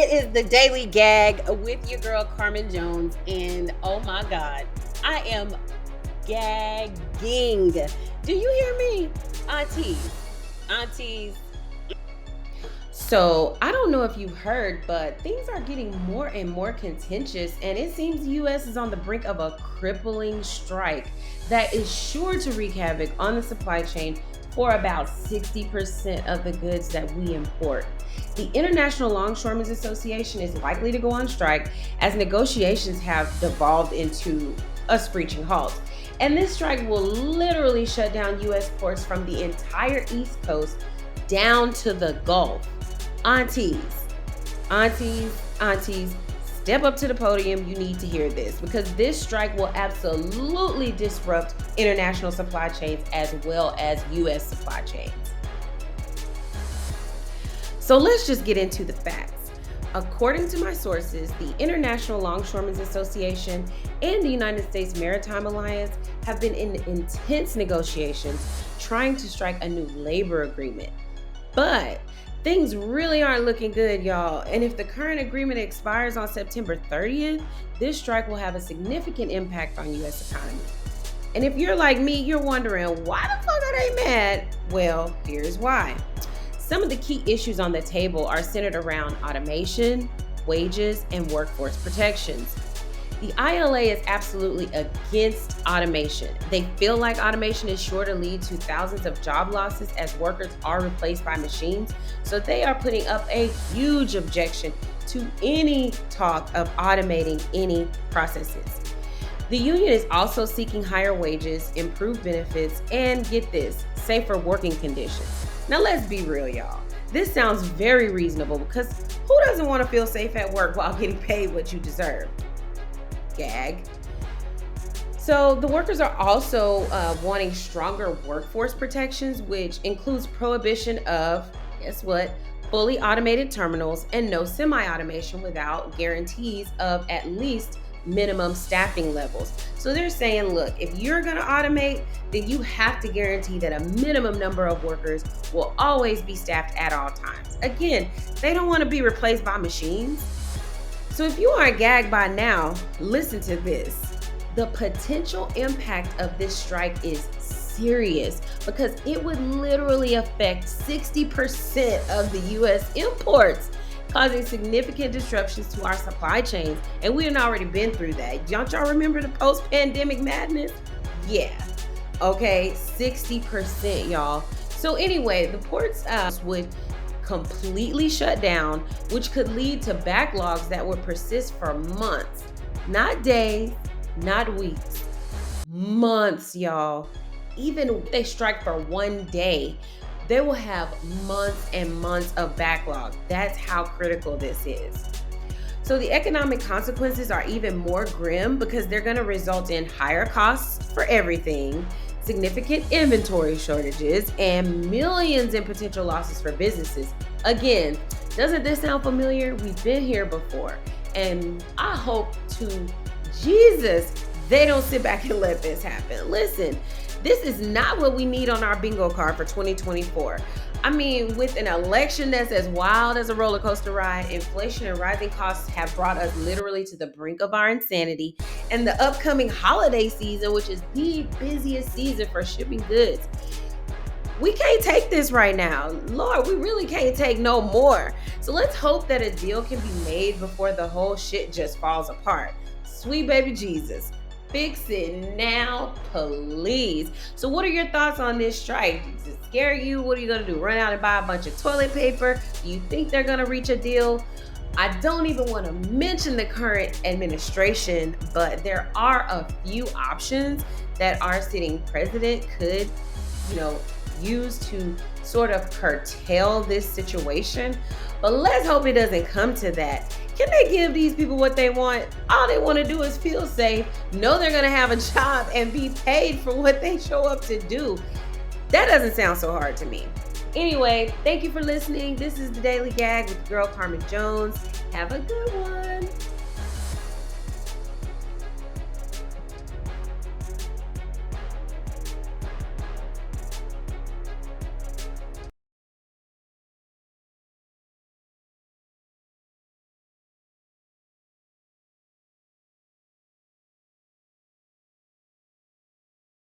It is the Daily Gag with your girl Carmen Jones, and oh my God, I am gagging. Do you hear me, aunties? So I don't know if you've heard, but things are getting more and more contentious, and it seems the U.S. is on the brink of a crippling strike that is sure to wreak havoc on the supply chain for about 60% of the goods that we import. The International Longshoremen's Association is likely to go on strike as negotiations have devolved into a screeching halt. And this strike will literally shut down U.S. ports from the entire East Coast down to the Gulf. Aunties, step up to the podium. You need to hear this because this strike will absolutely disrupt international supply chains as well as U.S. supply chains. So let's just get into the facts. According to my sources, the International Longshoremen's Association and the United States Maritime Alliance have been in intense negotiations trying to strike a new labor agreement. But things really aren't looking good, y'all. And if the current agreement expires on September 30th, this strike will have a significant impact on U.S. economy. And if you're like me, you're wondering, why the fuck are they mad? Well, here's why. Some of the key issues on the table are centered around automation, wages, and workforce protections. The ILA is absolutely against automation. They feel like automation is sure to lead to thousands of job losses as workers are replaced by machines. So they are putting up a huge objection to any talk of automating any processes. The union is also seeking higher wages, improved benefits, and get this, safer working conditions. Now let's be real, y'all. This sounds very reasonable because who doesn't want to feel safe at work while getting paid what you deserve? Gag. So the workers are also wanting stronger workforce protections, which includes prohibition of, guess what, fully automated terminals and no semi-automation without guarantees of at least minimum staffing levels. So they're saying, look, if you're going to automate, then you have to guarantee that a minimum number of workers will always be staffed at all times. Again, they don't want to be replaced by machines. So if you aren't gagged by now, listen to this. The potential impact of this strike is serious because it would literally affect 60% of the U.S. imports, causing significant disruptions to our supply chains. And we had already been through that. Don't y'all remember the post-pandemic madness? Yeah. Okay, 60%, y'all. So anyway, the ports would completely shut down, which could lead to backlogs that would persist for months, not days, not weeks, months, y'all. Even if they strike for one day, they will have months and months of backlog. That's how critical this is. So the economic consequences are even more grim because they're going to result in higher costs for everything, significant inventory shortages, and millions in potential losses for businesses. Again, doesn't this sound familiar? We've been here before. And I hope to Jesus they don't sit back and let this happen. Listen, this is not what we need on our bingo card for 2024. I mean, with an election that's as wild as a roller coaster ride, inflation and rising costs have brought us literally to the brink of our insanity, and the upcoming holiday season, which is the busiest season for shipping goods. We can't take this right now. Lord, we really can't take no more. So let's hope that a deal can be made before the whole shit just falls apart. Sweet baby Jesus. Fix it now, please. So what are your thoughts on this strike? Does it scare you? What are you going to do? Run out and buy a bunch of toilet paper? Do you think they're going to reach a deal? I don't even want to mention the current administration, but there are a few options that our sitting president could, use to sort of curtail this situation. But let's hope it doesn't come to that. Can they give these people what they want? All they want to do is feel safe, know they're going to have a job, and be paid for what they show up to do. That doesn't sound so hard to me. Anyway, thank you for listening. This is the Daily Gag with girl Carmen Jones. Have a good one.